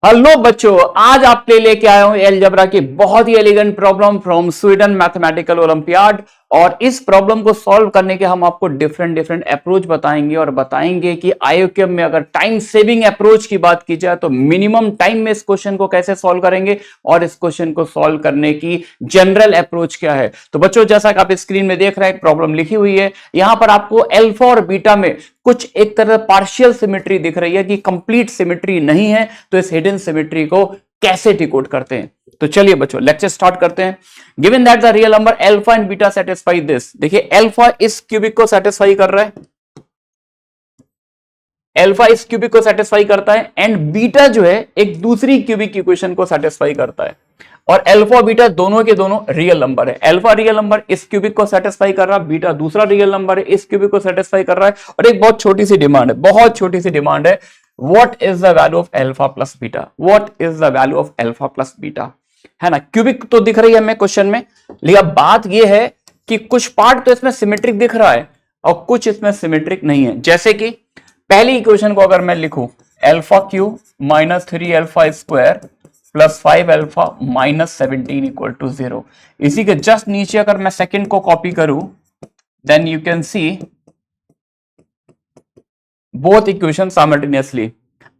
Hello बच्चों, आज आपके लिए लेके आया हूं अलजेब्रा की बहुत ही elegant problem from Sweden mathematical olympiad. और इस प्रॉब्लम को सॉल्व करने के हम आपको डिफरेंट डिफरेंट अप्रोच बताएंगे और बताएंगे कि आईओक्यूब में अगर टाइम सेविंग अप्रोच की बात की जाए तो मिनिमम टाइम में इस क्वेश्चन को कैसे सॉल्व करेंगे और इस क्वेश्चन को सॉल्व करने की जनरल अप्रोच क्या है। तो बच्चों, जैसा कि आप स्क्रीन में देख रहे हैं, एक प्रॉब्लम लिखी हुई है। यहां पर आपको अल्फा और बीटा में कुछ एक तरह पार्शियल सिमेट्री दिख रही है कि कंप्लीट सिमेट्री नहीं है। तो इस हिडन सिमेट्री को कैसे डिकोड करते हैं, तो चलिए बच्चों लेक्चर स्टार्ट करते हैं। Given that the real number alpha and beta satisfy this. देखिए, अल्फा इस क्यूबिक को सेटिस्फाई कर रहा है, अल्फा इस क्यूबिक को सेटिस्फाई करता है, एंड बीटा जो है एक दूसरी क्यूबिक इक्वेशन को सेटिस्फाई करता है। और अल्फा बीटा दोनों के दोनों रियल नंबर है। अल्फा रियल नंबर इस क्यूबिक को सेटिस्फाई कर रहा है, बीटा दूसरा रियल नंबर है इस क्यूबिक को सेटिस्फाई कर रहा है। और एक बहुत छोटी सी डिमांड है, बहुत छोटी सी डिमांड है, what is the value of alpha plus beta, what is the value of alpha plus beta, है ना। क्यूबिक तो दिख रही है हमें क्वेश्चन में, लेकिन बात यह है कि कुछ पार्ट तो इसमें सिमेट्रिक दिख रहा है और कुछ इसमें सिमेट्रिक नहीं है। जैसे कि पहली इक्वेशन को अगर मैं लिखूं, alpha cube minus 3 alpha square plus 5 alpha minus 17 equal to 0। इसी के जस्ट नीचे अगर मैं सेकंड को कॉपी करूं, then you can see both equation simultaneously.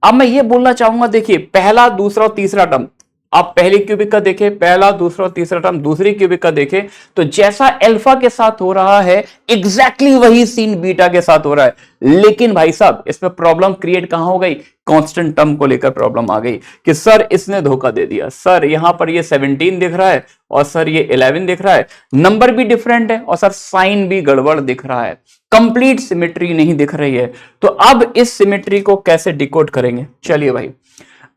अब मैं ये बोलना चाहूंगा, देखिए पहला दूसरा और तीसरा टर्म, आप पहली क्यूबिक का देखें, पहला दूसरा और तीसरा टर्म दूसरी क्यूबिक का देखें, तो जैसा अल्फा के साथ हो रहा है एग्जैक्टली वही सीन बीटा के साथ हो रहा है। लेकिन भाई साहब, इसमें प्रॉब्लम क्रिएट कहां हो गई, कांस्टेंट टर्म को लेकर प्रॉब्लम आ गई कि सर इसने धोखा दे दिया, सर यहां पर ये 17 दिख रहा है और सर ये 11 दिख रहा है, नंबर भी डिफरेंट है और सर साइन भी गड़बड़ दिख रहा है, कंप्लीट सिमेट्री नहीं दिख रही है। तो अब इस सिमेट्री को कैसे डिकोड करेंगे, चलिए भाई।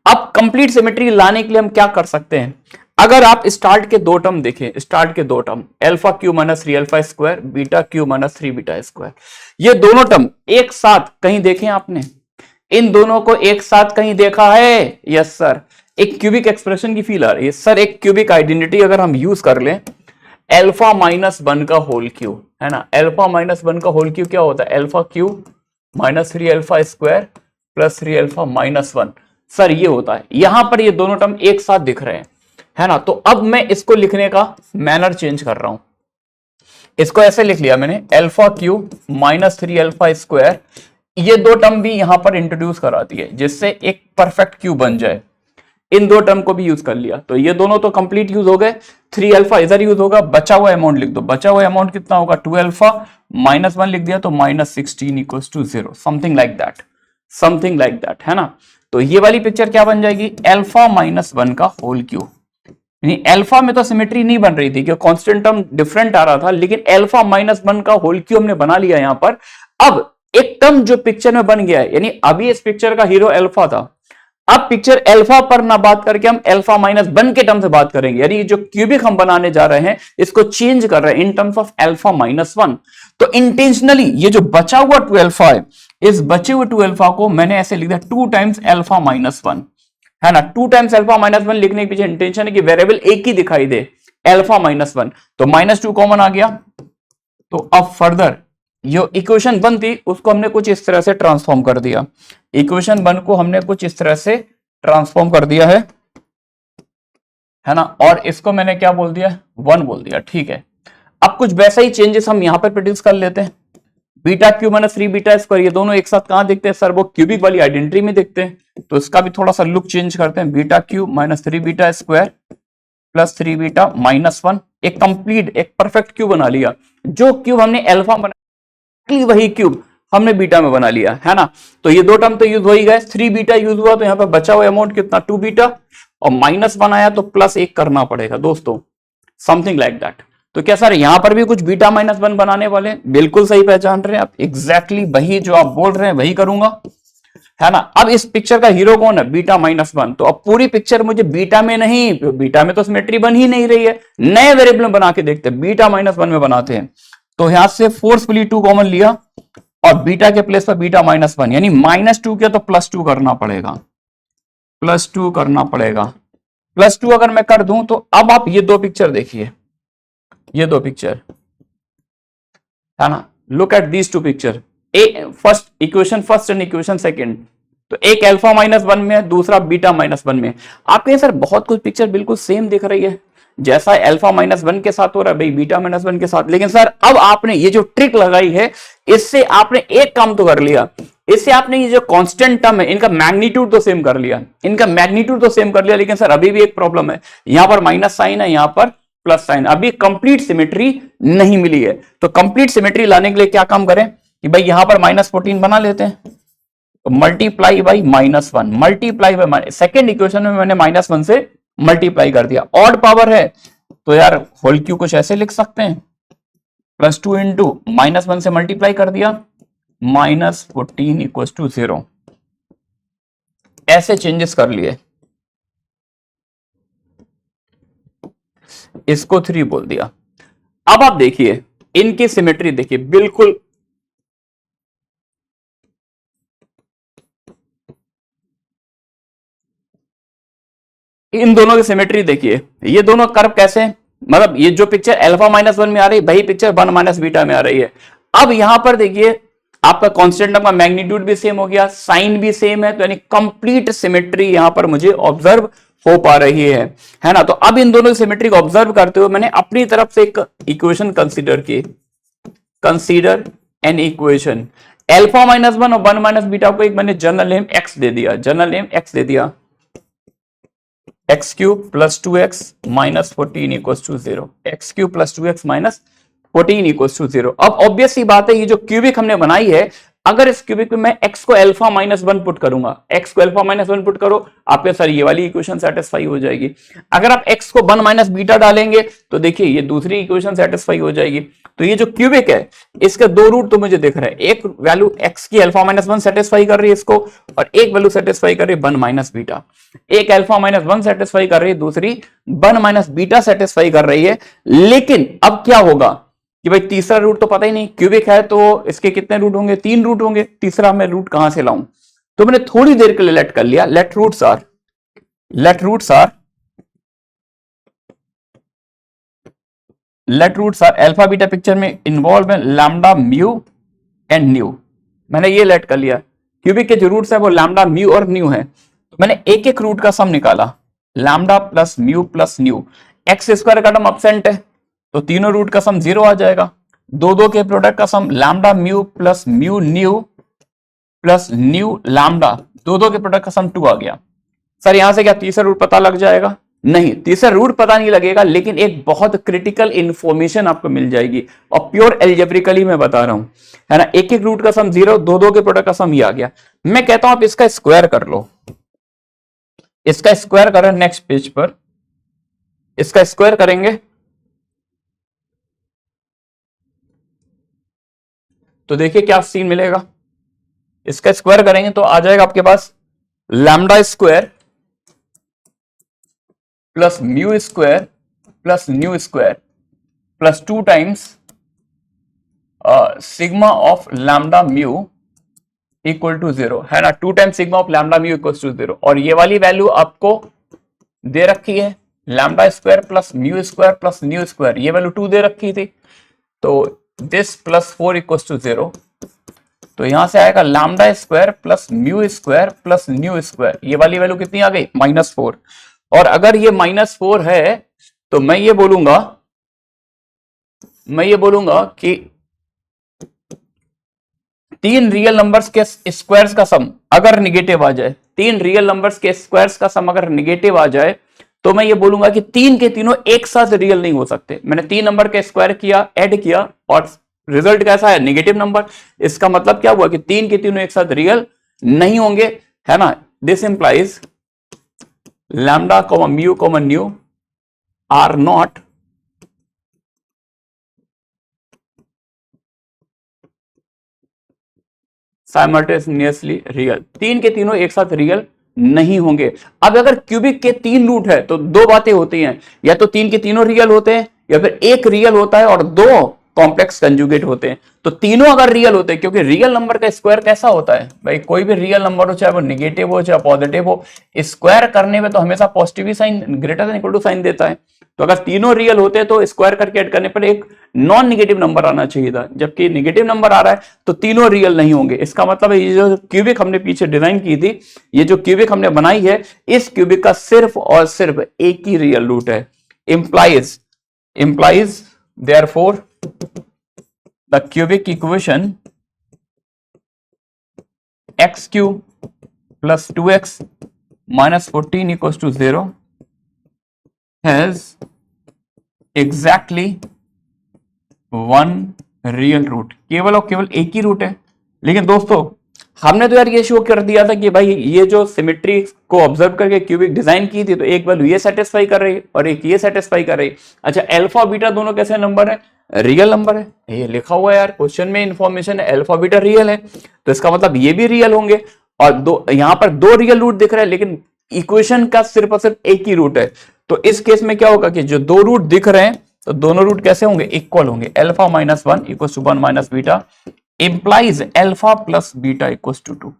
अब कंप्लीट सिमेट्री लाने के लिए हम क्या कर सकते हैं, अगर आप स्टार्ट के दो टर्म देखें, स्टार्ट के दो term alpha cube minus 3 alpha square, beta cube minus 3 beta square, ये दोनों टर्म एक साथ कहीं देखें आपने, इन दोनों को एक साथ कहीं देखा है? Yes sir. एक क्यूबिक एक्सप्रेशन की फील आ रही है सर, एक क्यूबिक आइडेंटिटी अगर हम यूज कर लें, अल्फा माइनस 1 का होल क्यूब, है ना, अल्फा माइनस 1 का होल क्यूब क्या होता है, alpha cube minus 3 alpha square plus 3 alpha minus 1, sir ये होता है। यहां पर ये दोनों टर्म एक साथ दिख रहे हैं, है ना। तो अब मैं इसको लिखने का मैनर चेंज कर रहा हूं, इसको ऐसे लिख लिया मैंने, alpha cube minus 3 alpha square, ये दो टर्म भी यहां पर इंट्रोड्यूस करा दिए जिससे एक परफेक्ट क्यूब बन जाए। इन दो टर्म को भी यूज कर लिया, तो ये दोनों तो कंप्लीट यूज हो गए। 3 अल्फा इधर यूज होगा, बचा हुआ अमाउंट लिख दो, बचा हुआ अमाउंट कितना होगा, 2 अल्फा माइनस 1 लिख दिया तो minus 16 equals to 0, something like that, something like that, है ना। तो ये वाली पिक्चर क्या बन जाएगी, अल्फा माइनस 1 का होल क्यूब। यानी अल्फा में तो सिमेट्री नहीं बन रही थी क्योंकि कांस्टेंट टर्म डिफरेंट आ रहा था, लेकिन अल्फा माइनस 1 का होल क्यूब हमने बना लिया यहां पर। अब एक टर्म जो पिक्चर में बन गया है, यानी अभी इस पिक्चर का हीरो अल्फा था, अब पिक्चर अल्फा पर ना बात करके हम अल्फा माइनस 1 के टर्म से बात करेंगे, यानी जो क्यूबिक हम बनाने जा रहे हैं इसको चेंज कर रहे हैं in terms of alpha minus 1। तो इंटेंशनली ये जो बचा हुआ 2 अल्फा है, इस बचे हुए 2 अल्फा को मैंने ऐसे लिख दिया 2 टाइम्स अल्फा माइनस 1, है ना। 2 टाइम्स अल्फा माइनस 1 लिखने के पीछे इंटेंशन है कि वेरिएबल एक ही दिखाई दे, अल्फा माइनस 1, तो माइनस 2 कॉमन आ गया। तो अब फर्दर जो इक्वेशन 1 थी उसको हमने कुछ इस तरह से ट्रांसफॉर्म कर दिया, इक्वेशन 1 को हमने कुछ इस तरह से ट्रांसफॉर्म कर दिया है ना। और इसको मैंने क्या बोल दिया, 1 बोल दिया, ठीक है। अब कुछ वैसा ही चेंजेस हम यहां पर प्रोड्यूस कर लेते हैं, beta cube minus 3 beta square, ये दोनों एक साथ कहां दिखते हैं सर, वो क्यूबिक वाली आइडेंटिटी में दिखते हैं। तो इसका भी थोड़ा सा लुक चेंज करते हैं, beta cube minus 3 beta square plus 3 beta minus 1, एक कंप्लीट एक परफेक्ट क्यूब बना लिया। जो क्यूब हमने अल्फा बनाया वही क्यूब हमने बीटा में बना लिया, है ना। तो ये दो टर्म तो यूज हो ही गए, 3 बीटा यूज हुआ तो यहां पर बचा हुआ अमाउंट कितना, 2 बीटा, और माइनस 1 आया तो प्लस 1 करना पड़ेगा दोस्तों, समथिंग लाइक दैट। तो क्या सर यहां पर भी कुछ बीटा माइनस 1 बनाने वाले हैं, बिल्कुल सही पहचान रहे हैं आप, एग्जैक्टली वही जो आप बोल रहे हैं वही करूंगा, है ना। अब इस पिक्चर का हीरो कौन है, बीटा माइनस 1, तो अब पूरी पिक्चर मुझे बीटा में नहीं, बीटा में तो सिमेट्री बन ही नहीं रही है, नए वेरिएबल में बना के देखते हैं, बीटा माइनस 1 में बनाते हैं। तो यहां से फोर्सफुली 2 कॉमन लिया और बीटा के प्लेस पर बीटा माइनस 1, यानी माइनस 2 किया तो प्लस 2 करना पड़ेगा, प्लस 2 करना पड़ेगा, प्लस 2 अगर मैं कर दूं तो अब आप ये दो पिक्चर देखिए, ये दो पिक्चर, है ना, look at these two picture, A first equation first and equation second. तो एक अल्फा -1 में है, दूसरा बीटा -1 में। आप कहें सर बहुत कुछ पिक्चर बिल्कुल सेम दिख रही है, जैसा अल्फा -1 के साथ हो रहा है भाई बीटा -1 के साथ। लेकिन सर अब आपने ये जो ट्रिक लगाई है, इससे आपने एक काम तो कर लिया, इससे आपने ये जो कांस्टेंट टर्म है इनका मैग्नीट्यूड तो सेम कर लिया, इनका मैग्नीट्यूड तो सेम कर लिया। लेकिन सर अभी भी एक प्रॉब्लम है, यहां पर माइनस साइन है, यहां पर प्लस साइन, अभी कंप्लीट सिमेट्री नहीं मिली है। तो कंप्लीट सिमेट्री लाने के लिए क्या काम करें कि भाई यहां पर -14 बना लेते हैं, तो multiply by -1, multiply by, second equation में मैंने -1 से मल्टीप्लाई कर दिया। ऑड पावर है तो यार होल क्यू कुछ ऐसे लिख सकते हैं, +2 इंटू -1 से मल्टीप्लाई कर दिया, -14 इक्वल टू 0, ऐसे चेंजेस कर लिए, इसको 3 बोल दिया। अब आप देखिए इनकी सिमेट्री देखिए, बिल्कुल इन दोनों की सिमेट्री देखिए, ये दोनों कर्व कैसे, मतलब ये जो पिक्चर अल्फा -1 में आ रही है वही पिक्चर 1 - बीटा में आ रही है। अब यहां पर देखिए आपका कांस्टेंट का मैग्नीट्यूड भी सेम हो गया, साइन भी सेम है, तो यानी कंप्लीट सिमेट्री यहां पर मुझे ऑब्जर्व हो पा रही है ना। तो अब इन दोनों की सिमेट्री को ऑब्जर्व करते हुए मैंने अपनी तरफ से एक इक्वेशन कंसीडर की, कंसीडर एन इक्वेशन अल्फा -1 और 1 - बीटा को एक मैंने जनरल नेम एक्स दे दिया, जनरल नेम एक्स दे दिया, X cube plus 2x minus 14 equal to 0, X cube plus 2x minus 14 equal to 0। अब ऑब्वियस सी बात है, ये जो क्यूबिक हमने बनाई है, अगर इस क्यूबिक में मैं x को अल्फा -1 पुट करूंगा, x को अल्फा -1 पुट करो, आपके सर ये वाली इक्वेशन सेटिस्फाई हो जाएगी। अगर आप x को 1 - बीटा डालेंगे तो देखिए ये दूसरी इक्वेशन सेटिस्फाई हो जाएगी। तो ये जो क्यूबिक है इसके दो रूट तो मुझे दिख रहे हैं, एक वैल्यू x की अल्फा -1 सेटिस्फाई कर रही है इसको, और एक वैल्यू सेटिस्फाई कर रही है 1 - बीटा, एक अल्फा -1 सेटिस्फाई कर रही है, दूसरी 1 - बीटा सेटिस्फाई कर रही है। लेकिन अब क्या होगा कि भाई तीसरा रूट तो पता ही नहीं, क्यूबिक है तो इसके कितने रूट होंगे, 3 रूट होंगे, तीसरा मैं रूट कहां से लाऊं। तो मैंने थोड़ी देर के लिए लेट कर लिया, let roots are alpha beta picture में इन्वॉल्व है लैम्डा म्यू एंड न्यू, मैंने ये लेट कर लिया। क्यूबिक के जो रूट्स है वो लैम्डा म्यू और न्यू है, तो मैंने एक एक रूट का सम निकाला, lambda plus mu plus new, x square का टर्म एब्सेंट है तो तीनों रूट का सम 0 आ जाएगा, दो के प्रोडक्ट का sum lambda mu plus mu nu plus nu lambda, दो के प्रोडक्ट का सम 2 आ गया। सर यहां से क्या तीसरा रूट पता लग जाएगा? नहीं, तीसरा रूट पता नहीं लगेगा, लेकिन एक बहुत क्रिटिकल इंफॉर्मेशन आपको मिल जाएगी, और प्योर एल्जेब्रिकली मैं बता रहा हूं, है ना। एक एक रूट का सम 0, दो के प्रोडक्ट का सम ही आ गया। मैं कहता हूं आप इसका स्क्वायर कर लो, इसका स्क्वायर करें, नेक्स्ट पेज पर इसका स्क्वायर करेंगे तो देखिए क्या सीन मिलेगा। इसका स्क्वायर करेंगे तो आ जाएगा आपके पास lambda square plus mu square plus nu square plus 2 times sigma of lambda mu equal to 0, है ना। 2 times sigma of lambda mu equal to 0, और ये वाली वैल्यू आपको दे रखी है, lambda square plus mu square plus nu square, ये वैल्यू 2 दे रखी थी, तो दिस प्लस 4 इक्वल टू 0। तो यहां से आएगा lambda square plus mu square plus nu square, ये वाली वैल्यू कितनी आ गई, -4। और अगर ये -4 है तो मैं ये बोलूंगा कि 3 रियल नंबर्स के स्क्वायर्स का सम अगर निगेटिव आ जाए, 3 रियल नंबर्स के स्क्वायर्स का सम अगर निगेटिव आ जाए, तो मैं ये बोलूंगा कि 3 के तीनों एक साथ रियल नहीं हो सकते। मैंने 3 नंबर के स्क्वायर किया, ऐड किया, और रिजल्ट कैसा है, नेगेटिव नंबर। इसका मतलब क्या हुआ कि 3 के तीनों एक साथ रियल नहीं होंगे, है ना। This implies lambda comma mu comma nu are not simultaneously real, 3 के तीनों एक साथ रियल नहीं होंगे। अब अगर क्यूबिक के 3 रूट है तो दो बातें होती हैं, या तो 3 के तीनों रियल होते हैं, या फिर एक रियल होता है और 2 कॉम्प्लेक्स कंजुगेट होते हैं। तो तीनों अगर रियल होते हैं, क्योंकि रियल नंबर का स्क्वायर कैसा होता है भाई, कोई भी रियल नंबर हो, चाहे वो निगेटिव हो चाहे पॉजिटिव हो, स्क्वायर करने में तो हमेशा पॉजिटिव ही sign, greater than equal to sign देता है। तो अगर तीनों रियल होते हैं तो स्क्वायर करके ऐड करने पर एक नॉन निगेटिव नंबर आना चाहिए था, जबकि निगेटिव नंबर आ रहा है तो तीनों रियल नहीं होंगे। इसका मतलब है ये जो क्यूबिक हमने पीछे डिजाइन की थी, ये जो क्यूबिक हमने बनाई है, इस क्यूबिक का सिर्फ और सिर्फ एक ही रियल रूट है। implies therefore the cubic equation x cube plus 2x minus 14 equals to 0 has exactly one real root। केवल और केवल एक ही रूट है। लेकिन दोस्तों हमने तो यार ये शो कर दिया था कि भाई ये जो सिमेट्री को ऑब्जर्व करके क्यूबिक डिजाइन की थी, तो एक वैल्यू ये सेटिस्फाई कर रही है और एक ये सेटिस्फाई कर रही है। अच्छा, अल्फा बीटा दोनों कैसे नंबर है? रियल नंबर है, ये लिखा हुआ है यार, क्वेश्चन में इंफॉर्मेशन है, अल्फा बीटा रियल है, तो इसका मतलब ये भी रियल होंगे। और दो, यहां पर दो रियल रूट दिख रहे हैं, लेकिन इक्वेशन का सिर्फ और सिर्फ एक ही रूट है। तो इस केस में क्या होगा कि जो दो रूट दिख रहे हैं, तो दोनों रूट कैसे होंगे? इक्वल होंगे। Alpha minus 1 equal to 1 minus beta implies alpha plus beta equal to 2,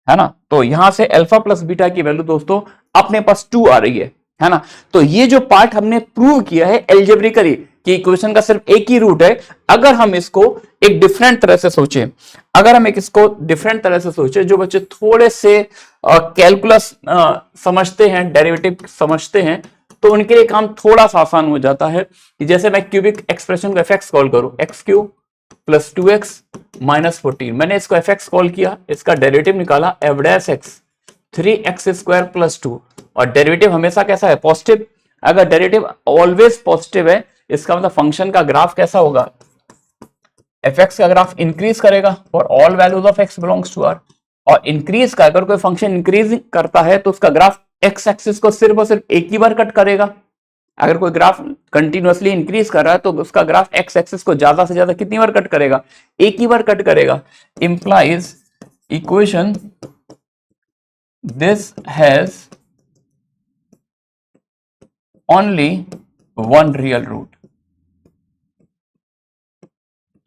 है ना। तो यहां से अल्फा प्लस बीटा की वैल्यू दोस्तों अपने पास 2 आ रही है ना। तो ये जो पार्ट हमने प्रूव किया है एल्जेब्रिकली कि इक्वेशन का सिर्फ एक ही रूट है। अगर हम इसको एक डिफरेंट तरह से सोचें, अगर हम इसको डिफरेंट तरह से सोचें, जो बच्चे थोड़े से कैलकुलस समझते हैं, डेरिवेटिव समझते हैं, तो उनके लिए काम थोड़ा सा आसान हो जाता है। कि जैसे मैं क्यूबिक एक्सप्रेशन को एफ कॉल करूं, x cube plus 2x minus 14, मैंने इसको एफ कॉल किया, इसका डेरिवेटिव निकाला F dash x 3x square plus 2, और डेरिवेटिव हमेशा कैसा है? पॉजिटिव। अगर डेरिवेटिव ऑलवेज पॉजिटिव है, इसका मतलब फंक्शन का ग्राफ कैसा होगा? एफ एक्स का ग्राफ इंक्रीज करेगा for all values of X belongs to R. और इंक्रीज का, अगर कोई फंक्शन इंक्रीज करता है तो उसका ग्राफ एक्स एक्सिस को सिर्फ और सिर्फ एक ही बार कट करेगा। अगर कोई ग्राफ कंटिन्यूअसली इंक्रीज कर रहा है तो उसका ग्राफ एक्स एक्सिस को ज्यादा से ज्यादा कितनी बार कट करेगा? एक ही बार कट करेगा। Implies equation this has only one real root.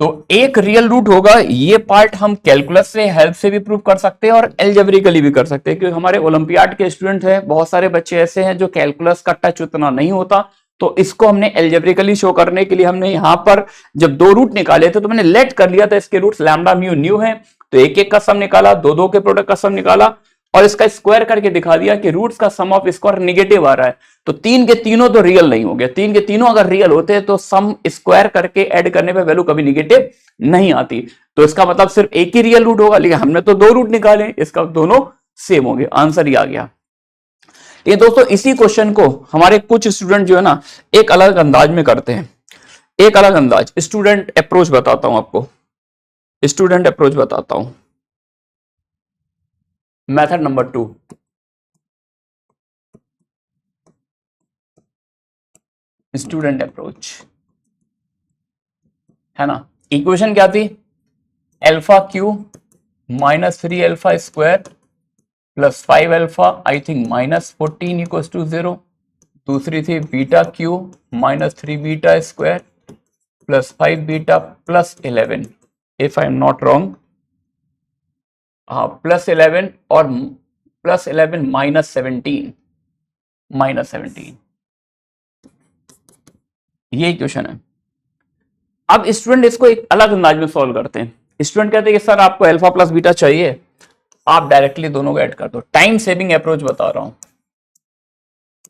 तो एक रियल रूट होगा। ये पार्ट हम कैलकुलस से हेल्प से भी प्रूव कर सकते हैं और एल्जेब्रिकली भी कर सकते हैं, क्योंकि हमारे ओलंपियाड के स्टूडेंट हैं, बहुत सारे बच्चे ऐसे हैं जो कैलकुलस का टच उतना नहीं होता। तो इसको हमने एल्जेब्रिकली शो करने के लिए हमने यहां पर जब दो रूट निकाले थे तो मैंने लेट कर लिया था इसके रूट्स लैम्डा म्यू न्यू है, तो एक एक का सम निकाला, दो दो के प्रोडक्ट का सम निकाला, और इसका स्क्वायर करके दिखा दिया कि रूट्स का सम ऑफ स्क्वायर निगेटिव आ रहा है। तो तीन के तीनों तो रियल नहीं हो गया। तीन के तीनों अगर रियल होते हैं तो सम स्क्वायर करके ऐड करने पे वैल्यू कभी निगेटिव नहीं आती। तो इसका मतलब सिर्फ एक ही रियल रूट होगा, लेकिन हमने तो दो रूट निकाले, इसका दोनों सेम हो गए, आंसर ही आ गया। ये दोस्तों इसी क्वेश्चन को हमारे कुछ स्टूडेंट जो है ना एक अलग अंदाज में करते हैं। एक अलग अंदाज, स्टूडेंट अप्रोच बताता हूं आपको, स्टूडेंट अप्रोच बताता हूं। मेथड नंबर 2, स्टूडेंट अप्रोच, है ना। इक्वेशन क्या थी? Alpha cube minus 3 alpha square plus 5 alpha, I think minus 14 equals to 0। दूसरी थी beta cube minus 3 beta square plus 5 beta plus 11, if I am not wrong, हाँ plus 11 और plus 11 minus 17, ये equation है। अब स्टूडेंट इसको एक अलग अंदाज में सॉल्व करते हैं। स्टूडेंट कहते हैं कि सर आपको अल्फा प्लस बीटा चाहिए, आप डायरेक्टली दोनों को ऐड कर दो। टाइम सेविंग अप्रोच बता रहा हूं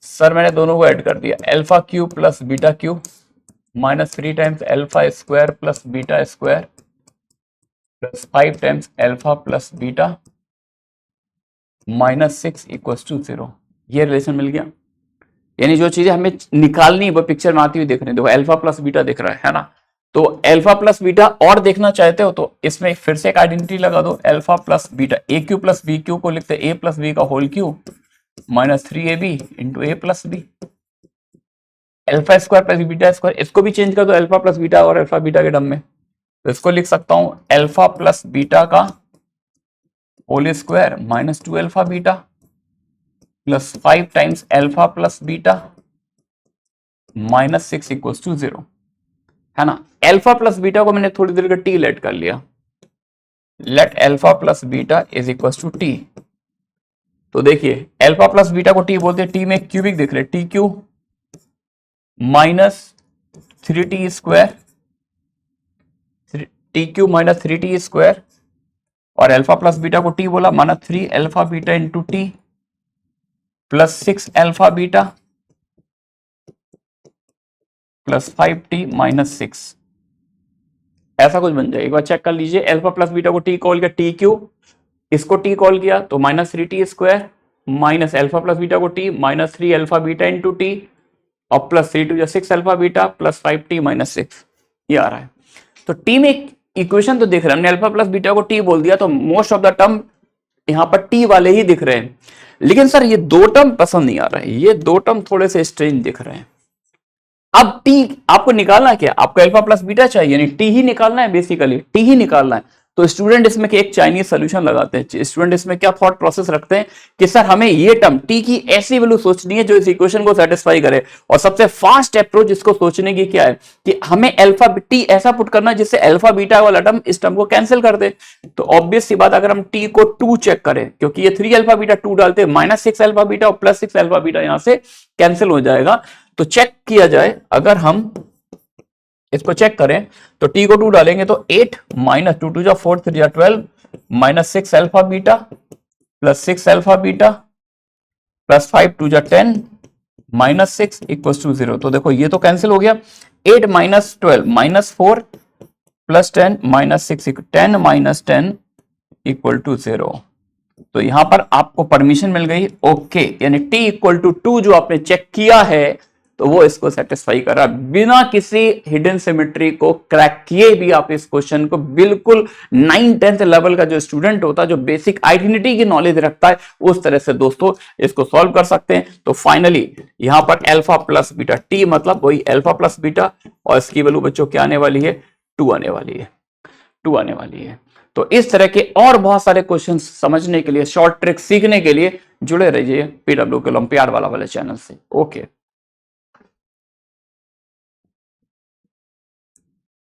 सर, मैंने दोनों को ऐड कर दिया। Alpha cube plus beta cube minus 3 times alpha square plus beta square plus 5 times alpha plus beta minus 6 equals to 0। ये रिलेशन मिल गया। यानी जो चीजें हमें निकालनी वो पिक्चर में आती हुई दिख रही है। देखो अल्फा प्लस बीटा दिख रहा है ना। तो अल्फा प्लस बीटा और देखना चाहते हो तो इसमें फिर से एक आइडेंटिटी लगा दो, alpha plus beta, a cube plus b cube को लिखते ए प्लस बी का whole cube minus 3ab into a plus b, alpha square plus beta square, इसको भी चेंज कर दो अल्फा प्लस बीटा और अल्फा बीटा के टर्म में। तो इसको लिख सकता हूं अल्फा प्लस बीटा का whole square minus 2 alpha beta plus 5 times alpha plus beta minus 6 equals to 0, है ना। अल्फा प्लस बीटा को मैंने थोड़ी देर का टी लेट कर लिया, let alpha plus beta is equal to T. तो देखिए अल्फा प्लस बीटा को टी बोलते हैं, टी में क्यूबिक देख रहे, T cube minus 3t square, T cube minus 3t square, और अल्फा प्लस बीटा को टी बोला माना 3 alpha beta into T plus 6 alpha beta plus 5t minus 6, ऐसा कुछ बन जाए। एक बार चेक कर लीजिए, अल्फा प्लस बीटा को टी कॉल किया, टी क्यू, इसको टी कॉल किया तो minus 3t square minus alpha plus beta को t minus 3 alpha beta into t और plus 3 to 6 alpha beta plus 5t minus 6, ये आ रहा है। तो टी में इक्वेशन तो दिख रहा है, हमने अल्फा प्लस बीटा को टी बोल दिया तो मोस्ट ऑफ द टर्म यहां पर टी वाले ही दिख रहे हैं। लेकिन सर ये दो टर्म पसंद नहीं आ रहे, ये दो टर्म थोड़े से स्ट्रेंज दिख रहे हैं। अब टी आपको निकालना है क्या, आपको अल्फा प्लस बीटा चाहिए, यानी टी ही निकालना है, बेसिकली टी ही निकालना है। तो स्टूडेंट इसमें एक चाइनीज सोल्यूशन लगाते हैं। स्टूडेंट इसमें क्या थॉट प्रोसेस रखते हैं कि सर हमें ये टर्म टी की ऐसी वैल्यू सोचनी है जो इस इक्वेशन को सेटिस्फाई करे, और सबसे फास्ट अप्रोच इसको सोचने की क्या है कि हमें अल्फा टी ऐसा पुट करना जिससे अल्फा बीटा वाला टर्म इस टर्म को कैंसिल कर दे। तो ऑब्वियस सी बात, अगर हम टी को 2 चेक करें, क्योंकि ये 3 अल्फा बीटा 2 डालते हैं, माइनस 6 अल्फा बीटा और प्लस 6 अल्फा बीटा यहां से कैंसिल हो जाएगा। तो चेक किया जाए, अगर हम इसको चेक करें तो टी को 2 डालेंगे तो 8 माइनस 2 2 जा 4 3 जा 12 minus 6 alpha beta plus 6 alpha beta plus 5 2 जा 10 माइनस 6 इक्वल टू 0। तो देखो ये तो कैंसिल हो गया, 8 minus 12 minus 4 plus 10 minus 6 10 minus 10 equal to 0। तो यहां पर आपको परमिशन मिल गई, ओके, यानी t इक्वल टू 2 जो आपने चेक किया है तो वो इसको सेटिस्फाई कर रहा है। बिना किसी हिडन सिमेट्री को क्रैक किए भी आप इस क्वेश्चन को बिल्कुल 9th-10th लेवल का जो स्टूडेंट होता है, जो बेसिक आइडेंटिटी की नॉलेज रखता है, उस तरह से दोस्तों इसको सॉल्व कर सकते हैं। तो फाइनली यहां पर अल्फा प्लस बीटा टी मतलब वही अल्फा प्लस बीटा, और इसकी वैल्यू बच्चों क्या आने वाली है, 2 आने वाली है, 2 आने वाली है। तो इस तरह के और बहुत सारे क्वेश्चन समझने के लिए, शॉर्ट ट्रिक सीखने के लिए जुड़े रहिए PW के ओलंपियाड वाले चैनल से। ओके।